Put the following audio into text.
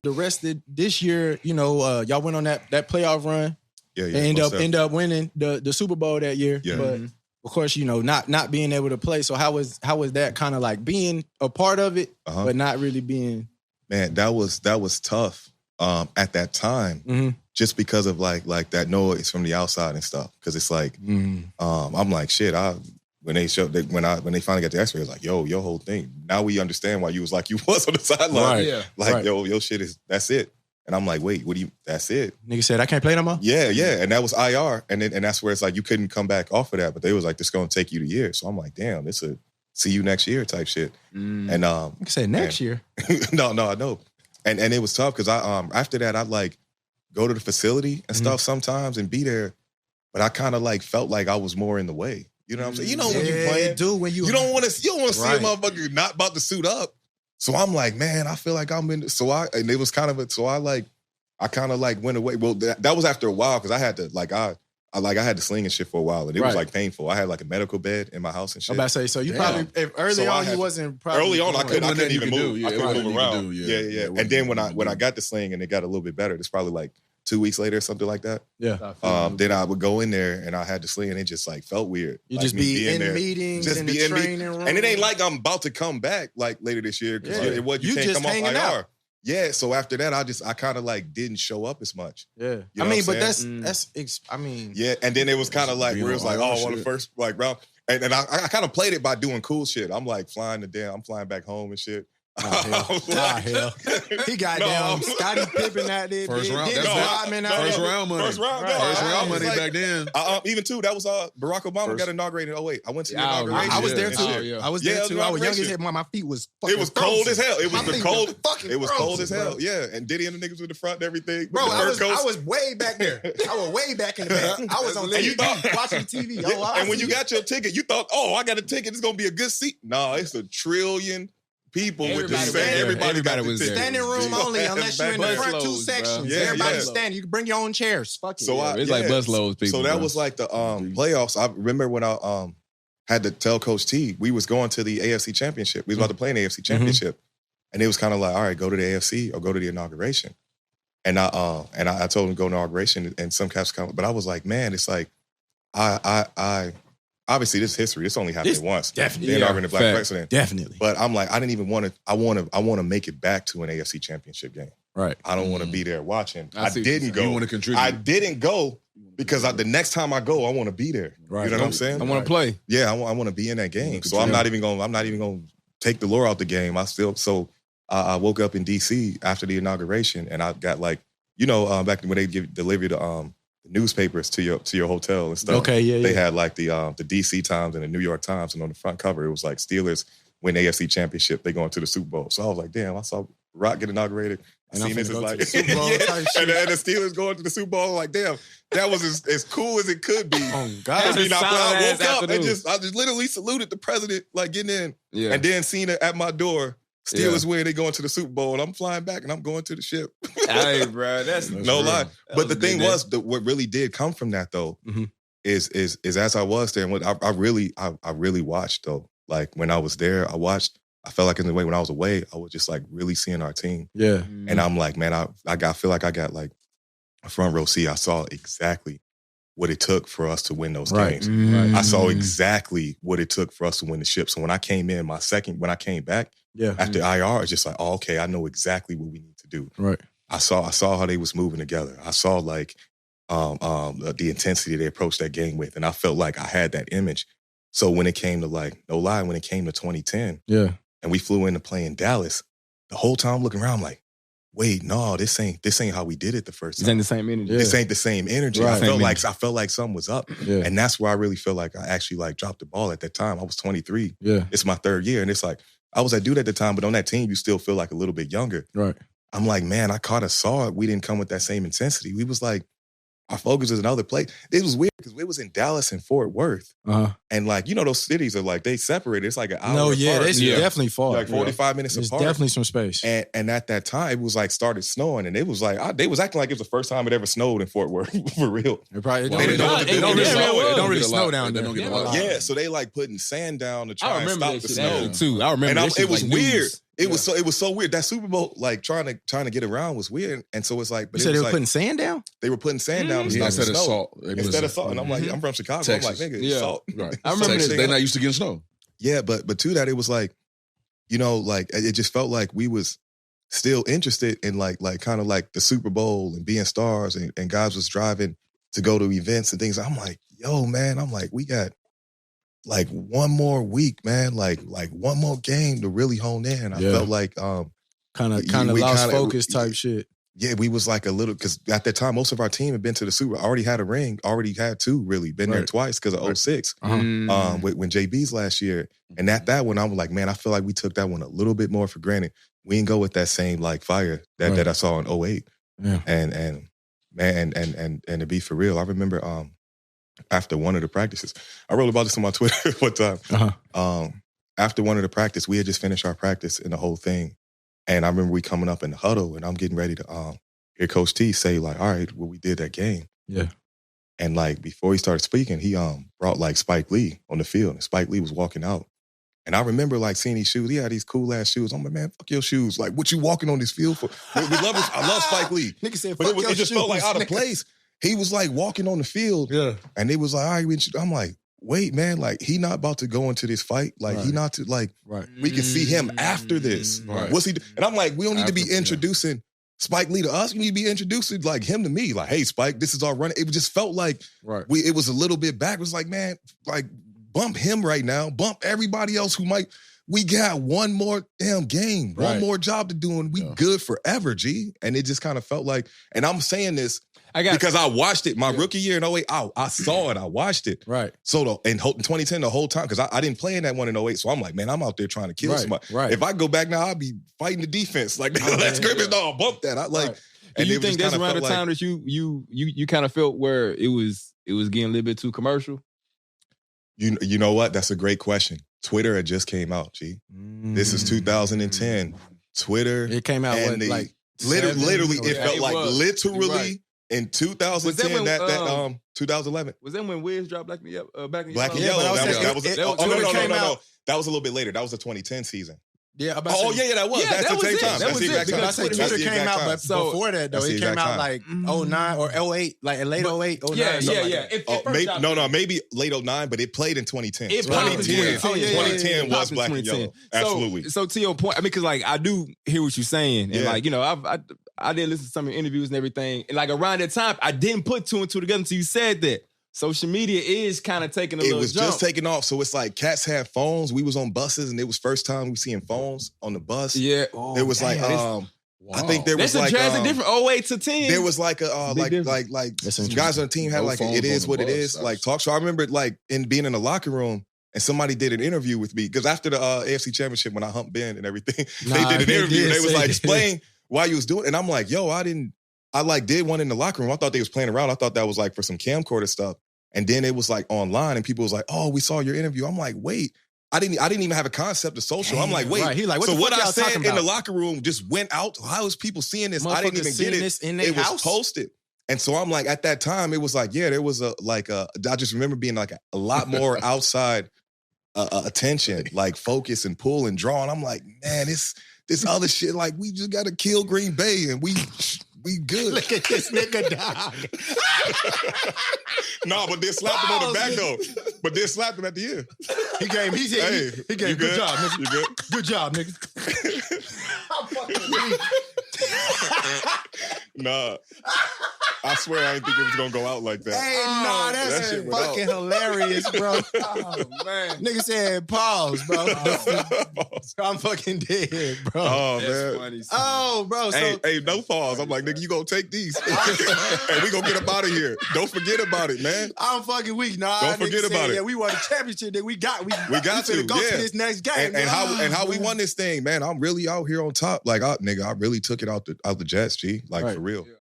the rest of this year, y'all went on that playoff run. Yeah. And end up winning the Super Bowl that year. Yeah. But of course, not being able to play. So how was that kind of like being a part of it, but not really being? Man, that was tough at that time, just because of like that noise from the outside and stuff. Because it's like, I'm like, shit. When they finally got the X-ray, it was like, yo, your whole thing. Now we understand why you was like you was on the sideline. Right. Yeah. Like, yo, your shit that's it. And I'm like, wait, that's it? Nigga said, I can't play no more? Yeah. And that was IR. And that's where it's like, you couldn't come back off of that. But they was like, this is going to take you the year. So I'm like, damn, it's a see you next year type shit. And you said next year. No, I know. And it was tough because after that, I'd like go to the facility and stuff sometimes and be there. But I kind of like felt like I was more in the way. You know what I'm saying? You know when you playing, you don't want to see a motherfucker not about to suit up. So I'm like, man, I feel like I'm in. And it was kind of I kind of went away. Well, that was after a while because I had to I had to sling and shit for a while, and it was like painful. I had like a medical bed in my house and shit. I'm about to say, so you probably early on you wasn't probably early on I couldn't even move. I couldn't move around. Yeah. And then when I got the sling and it got a little bit better, it's probably like 2 weeks later or something like that. Yeah. Then I would go in there and I had to sling and it just like felt weird. You like just be in there, meetings, just in the training room. And it ain't like I'm about to come back like later this year because you can't just come off IR. Out. Yeah, so after that, I kind of like didn't show up as much. Yeah, you know but that's yeah. And then it was kind of like where it was like, oh, on the first like round, and I kind of played it by doing cool shit. I'm like I'm flying back home and shit. Hell. He got down Scottie Pippen out there. First round money. First round money back then. Even too, that was Barack Obama got inaugurated in 08. I went to the inauguration. I was there too. I was there too. I was young as hell. My feet was fucking It was cold as hell. It was cold. It was cold as hell. Yeah. And Diddy and the niggas with the front and everything. Bro, I was way back there. I was way back in the back. I was on TV watching TV. And when you got your ticket, you thought, oh, I got a ticket. It's going to be a good seat. No, it's a trillion people with the same. Everybody was there. Standing room only, unless you're in the front two sections. Everybody standing. You can bring your own chairs. Fuck it. So it's like busloads people. So that was like the playoffs. I remember when I had to tell Coach T, we was going to the AFC Championship. We was about to play an AFC Championship. And it was kind of like, all right, go to the AFC or go to the inauguration. And I told him to go to inauguration and some cats come. But I was like, man, it's like, I obviously this is history. This only happened once. Definitely. The inaugurating the black president. Definitely. But I'm like, I didn't even want to, I want to make it back to an AFC Championship game. Right. I don't want to be there watching. I didn't go. You want to contribute. I didn't go because the next time I go, I want to be there. Right. You know what I'm saying? I want to play. Yeah, I want to be in that game. So I'm not even going to take the lure out the game. I woke up in DC after the inauguration and I got like, back when they delivered the newspapers to your hotel and stuff. Okay, yeah. They had like the DC Times and the New York Times, and on the front cover it was like Steelers win AFC Championship. They going to the Super Bowl. So I was like, damn, I saw Rock get inaugurated. I seen this as like, and the Steelers going to the Super Bowl. Like, damn, that was as cool as it could be. Oh God! I woke up and I just literally saluted the president, like getting in, and then seen it at my door. Steelers win, they going to the Super Bowl, and I'm flying back, and I'm going to the ship. Hey, bro, that's no lie. But the thing was, what really did come from that though, is as I was there, and what I really watched though. Like when I was there, I felt like in the way when I was away, I was just like really seeing our team. Yeah. And I'm like, man, I feel like I got like a front row seat. I saw exactly what it took for us to win those games. Right. I saw exactly what it took for us to win the ship. So when I came in, when I came back, after IR, it's just like, oh, okay, I know exactly what we need to do. Right. I saw how they was moving together. I saw like the intensity they approached that game with. And I felt like I had that image. So when it came to like, no lie, when it came to 2010, and we flew in to play in Dallas, the whole time looking around, I'm like, wait, no, this ain't how we did it the first time. This ain't the same energy. This ain't the same energy. Right. I felt like something was up. Yeah. And that's where I really feel like I actually like dropped the ball at that time. I was 23. Yeah. It's my third year. And it's like, I was that dude at the time, but on that team, you still feel like a little bit younger. Right. I'm like, man, I kind of saw it. We didn't come with that same intensity. We was like, our focus was another place. It was weird because it was in Dallas and Fort Worth. And like, those cities are like, they separated. It's like an hour apart. They definitely far. Like 45 minutes apart. There's definitely some space. And at that time, it was like started snowing. And it was like, they was acting like it was the first time it ever snowed in Fort Worth, for real. It probably It don't really snow down there. Yeah, so they like putting sand down to try and stop the snow. Too. I remember and it was weird. It was so weird. That Super Bowl, like trying to get around was weird. And so it's like, but you said they were putting sand down? They were putting sand down and Yeah, stuff. instead of salt. Instead of salt. And I'm like, I'm from Chicago. Texas. I'm like, nigga, salt. Right. I remember Texas, they're not used to getting snow. Yeah, but to that, it was like, you know, like it just felt like we was still interested in like kind of like the Super Bowl and being stars and guys was driving to go to events and things. I'm like, yo, man, I'm like, we got like one more week, man, like one more game to really hone in. I felt like kind of lost focus type shit. Yeah, we was like a little, because at that time, most of our team had been to the Super Bowl, already had a ring, already had two, really, been there twice because of 06, when JB's last year. And at that one, I was like, man, I feel like we took that one a little bit more for granted. We didn't go with that same like fire that I saw in 08. Yeah. And man, and to be for real, I remember after one of the practices, I wrote about this on my Twitter one time. After one of the practice, we had just finished our practice and the whole thing. And I remember we coming up in the huddle and I'm getting ready to hear Coach T say like, all right, well, we did that game. Yeah. And like before he started speaking, he brought like Spike Lee on the field. And Spike Lee was walking out. And I remember like seeing these shoes. He had these cool ass shoes. I'm like, man, fuck your shoes. Like, what you walking on this field for? I love Spike Lee. Nigga said, but it just felt like out of place. He was like walking on the field. Yeah. And it was like, all right, I'm like, wait, man, like he not about to go into this fight. Like he not to like, we can see him after this. Right. What's he do? And I'm like, we don't need to be introducing Spike Lee to us. We need to be introducing like him to me. Like, hey, Spike, this is our run. It just felt like it was a little bit backwards. Like, man, like bump him right now. Bump everybody else who might. We got one more damn game, one more job to do, and we good forever, G. And it just kind of felt like, and I'm saying this because I watched it my rookie year in 08. I saw it. I watched it. Right. So in 2010, the whole time, because I didn't play in that one in 08. So I'm like, man, I'm out there trying to kill somebody. Right. If I go back now, I'll be fighting the defense. Like, let's scrimmage. No, bump that. I like. Do you think that's around the time that you kind of felt where it was getting a little bit too commercial? You know what? That's a great question. Twitter had just came out, G. This is 2010. Twitter. It came out like literally it felt like literally in 2010 that 2011. Was that when Wiz dropped Black and Yellow? Black and Yellow. That was no. That was a little bit later. That was the 2010 season. Yeah. That was. That's the same time. That's the exact time. I say Twitter came out, but before that though, it came out like 09 or 08, like late 08, 09. Yeah. Maybe late 09, but it played in 2010. 2010 was Black and Yellow. Absolutely. So to your point, I mean, because like I do hear what you're saying, and like, you know, I did listen to some of your interviews and everything, and like around that time, I didn't put two and two together until you said that. Social media is kind of taking a little jump. It was just taking off. So it's like cats had phones. We was on buses, and it was first time we seeing phones on the bus. Yeah. It was like, I think there was like... That's a drastic difference, 08 to 10. There was like some guys on the team had like a, it is what it is, like talk show. I remember like being in the locker room, and somebody did an interview with me, because after the AFC Championship, when I humped Ben and everything, they did an interview, and they was like, explain why you was doing it. And I'm like, yo, I did one in the locker room. I thought they was playing around. I thought that was like for some camcorder stuff. And then it was like online, and people was like, "Oh, we saw your interview." I'm like, "Wait, I didn't even have a concept of social." I'm like, "Wait." Right. He like, so what I said in the locker room just went out. How is people seeing this? I didn't even get it. It was posted, and so I'm like, at that time, it was like, yeah, there was I just remember being like a lot more outside attention, like focus and pull and draw. And I'm like, man, this other shit, like we just got to kill Green Bay, and we good. Look at this nigga, dog. No, but they slapped him on the back though. But they slapped him at the end. He gave good job, nigga. You good? Good job, nigga. I'm fucking weak. Nah. I swear I didn't think it was gonna go out like that. Hey, that's that fucking hilarious, bro. Oh man. Nigga said pause, bro. I'm fucking dead, bro. Oh, that's man. Funny. Oh, bro. So, hey, no pause. I'm like, nigga, you gonna take these. And we gonna get up out of here. Don't forget about it, man. I'm fucking weak. Nah, don't forget about it. Yeah, we won the championship that we got to go to this next game. And how we won this thing, man. I'm really out here on top. Like, I really took it out the Jets, G. Like, for real.